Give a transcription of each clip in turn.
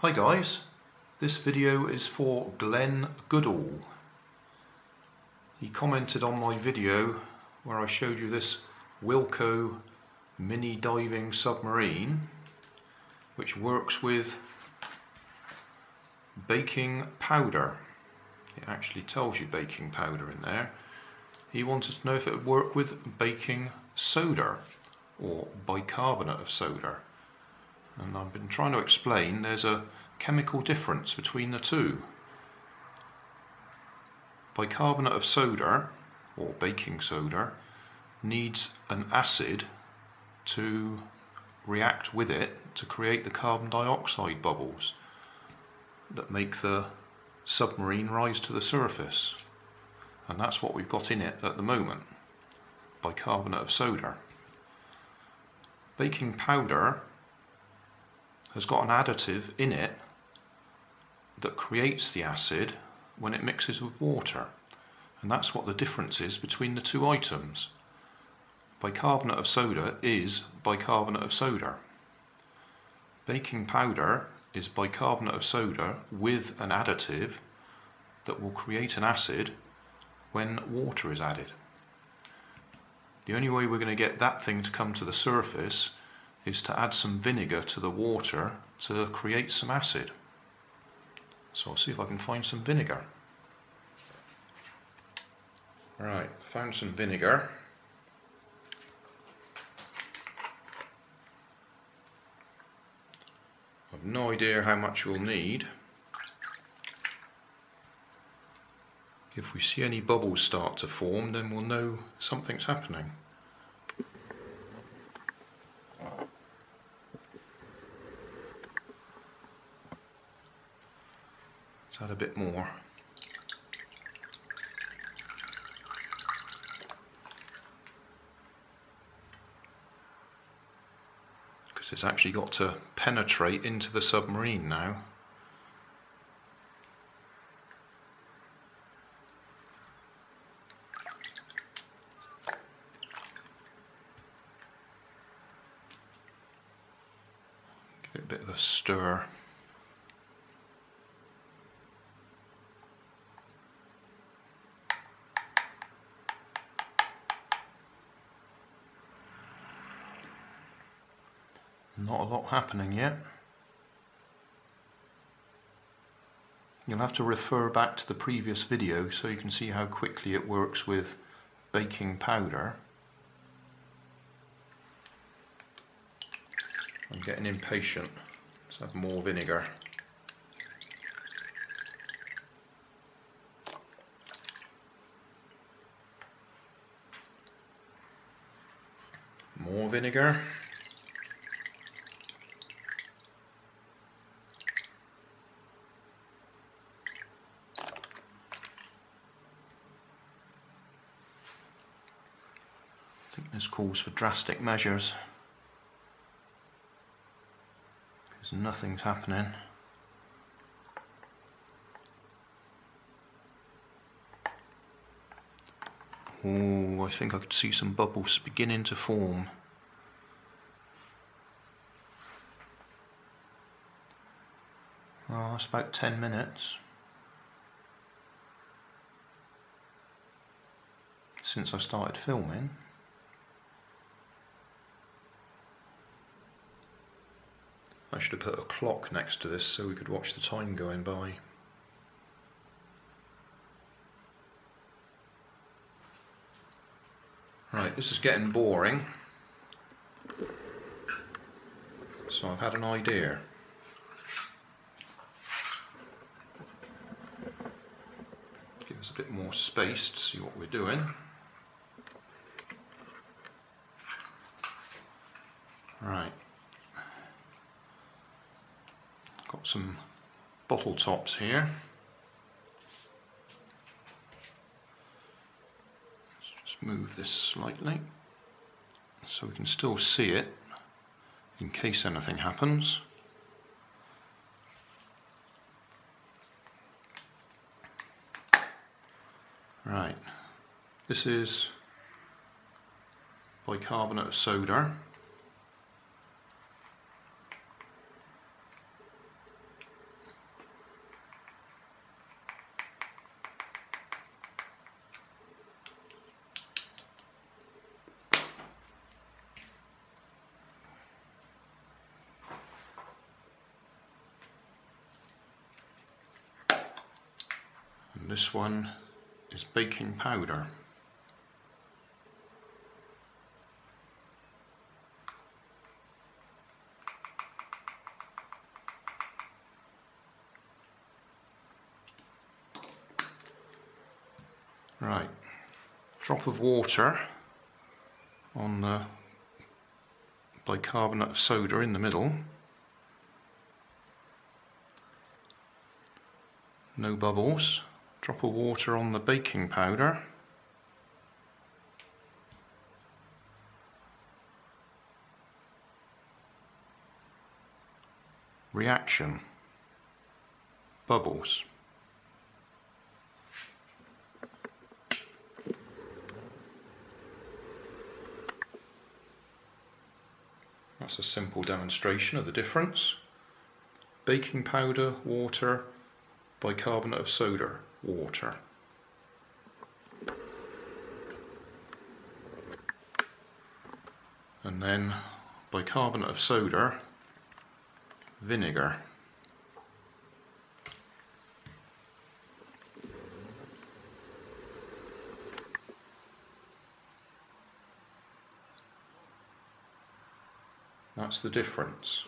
Hi guys, this video is for Glen Goodall. He commented on my video where I showed you this Wilco mini diving submarine which works with baking powder. It actually tells you baking powder in there. He wanted to know if it would work with baking soda or bicarbonate of soda. And I've been trying to explain there's a chemical difference between the two. Bicarbonate of soda, or baking soda, needs an acid to react with it to create the carbon dioxide bubbles that make the submarine rise to the surface. And that's what we've got in it at the moment, bicarbonate of soda. Baking powder has got an additive in it that creates the acid when it mixes with water, and that's what the difference is between the two items. Bicarbonate of soda is bicarbonate of soda. Baking powder is bicarbonate of soda with an additive that will create an acid when water is added. The only way we're going to get that thing to come to the surface is to add some vinegar to the water to create some acid. So I'll see if I can find some vinegar. Right, found some vinegar. I've no idea how much we'll need. If we see any bubbles start to form, then we'll know something's happening. Let's add a bit more. Because it's actually got to penetrate into the submarine now. Give it a bit of a stir. Not a lot happening yet. You'll have to refer back to the previous video so you can see how quickly it works with baking powder. I'm getting impatient. Let's have more vinegar. More vinegar. I think this calls for drastic measures because nothing's happening. Oh, I think I could see some bubbles beginning to form. Oh, that's about 10 minutes since I started filming. I should have put a clock next to this so we could watch the time going by. Right, this is getting boring, so I've had an idea. Give us a bit more space to see what we're doing. Right. Got some bottle tops here. Let's just move this slightly so we can still see it in case anything happens. Right, this is bicarbonate of soda. And this one is baking powder. Right, drop of water on the bicarbonate of soda in the middle. No bubbles. Drop of water on the baking powder. Reaction. Bubbles. That's a simple demonstration of the difference. Baking powder, water, bicarbonate of soda, water. And then bicarbonate of soda, vinegar. That's the difference.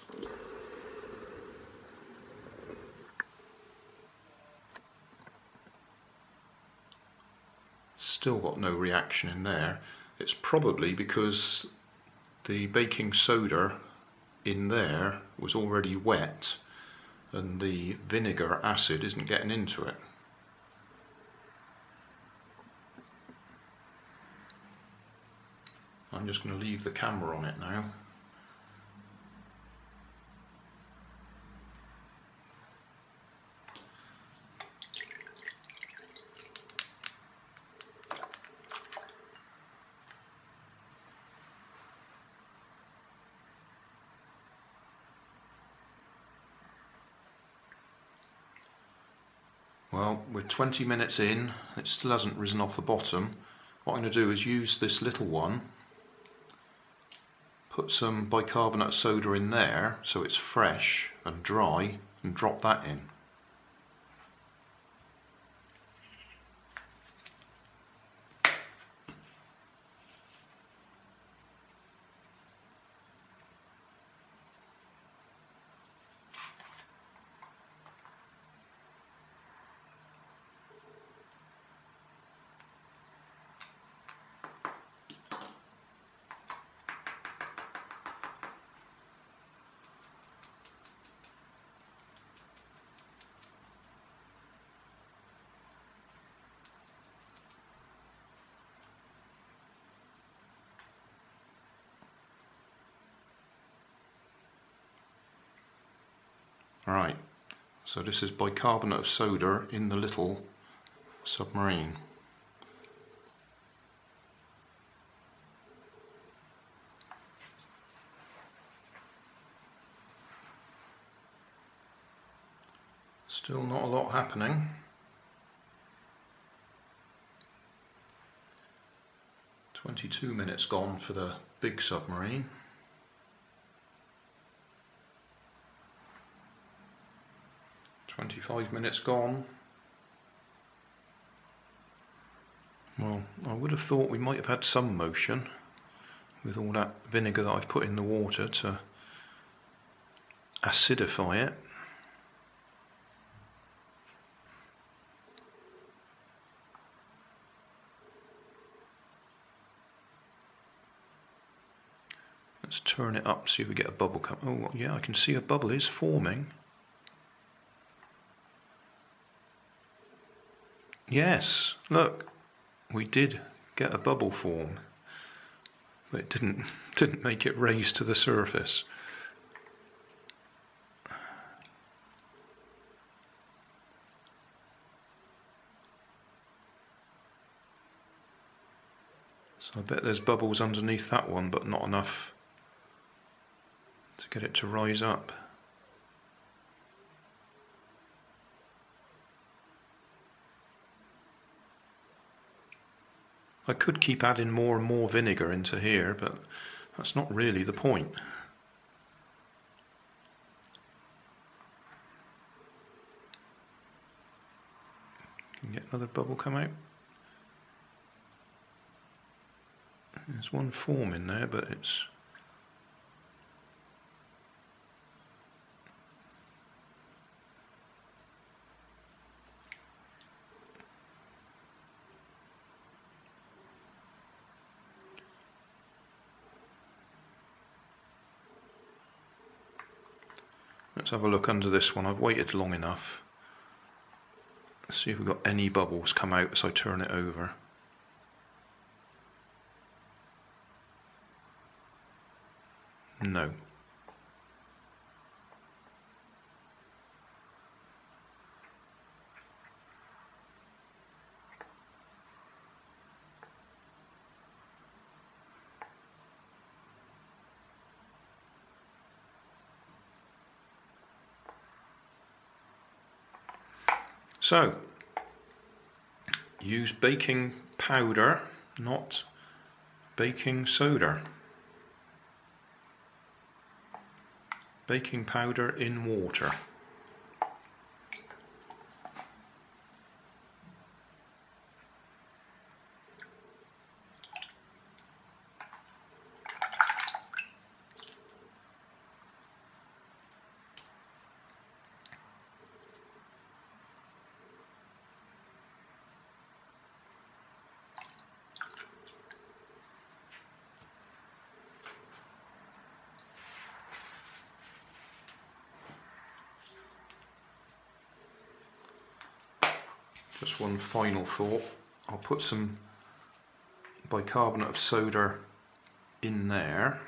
Still got no reaction in there. It's probably because the baking soda in there was already wet and the vinegar acid isn't getting into it. I'm just going to leave the camera on it now. Well, we're 20 minutes in, it still hasn't risen off the bottom. What I'm going to do is use this little one, put some bicarbonate soda in there so it's fresh and dry, and drop that in. Right, so this is bicarbonate of soda in the little submarine. Still not a lot happening. "22 minutes gone for the big submarine. "25 minutes gone. Well, I would have thought we might have had some motion with all that vinegar that I've put in the water to acidify it. Let's turn it up, see if we get a bubble come. Oh yeah, I can see a bubble is forming. Yes, look, we did get a bubble form, but it didn't make it raise to the surface. So I bet there's bubbles underneath that one, but not enough to get it to rise up. I could keep adding more and more vinegar into here, but that's not really the point. You can get another bubble come out. There's one forming there, but it's... Let's have a look under this one. I've waited long enough. Let's see if we've got any bubbles come out as I turn it over. No. So, use baking powder, not baking soda. Baking powder in water. Just one final thought, I'll put some bicarbonate of soda in there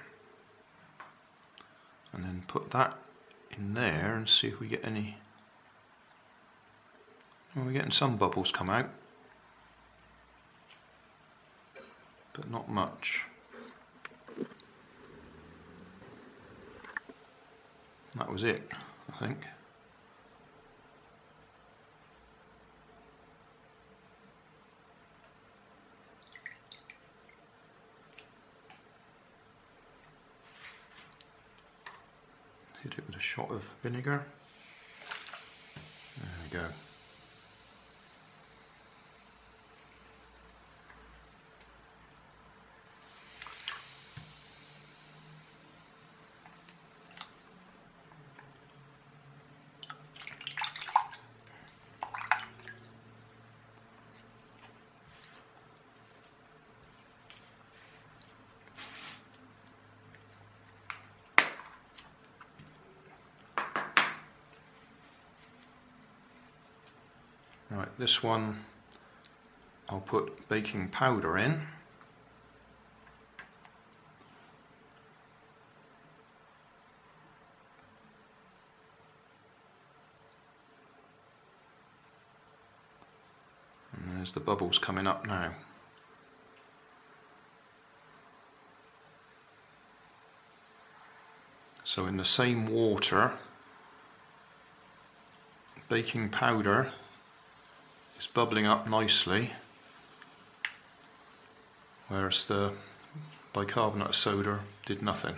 and then put that in there and see if we get any. Well, we're getting some bubbles come out, but not much. That was it, I think. Hit it with a shot of vinegar. There we go. Right, this one I'll put baking powder in. And there's the bubbles coming up now. So in the same water, baking powder is bubbling up nicely, whereas the bicarbonate of soda did nothing.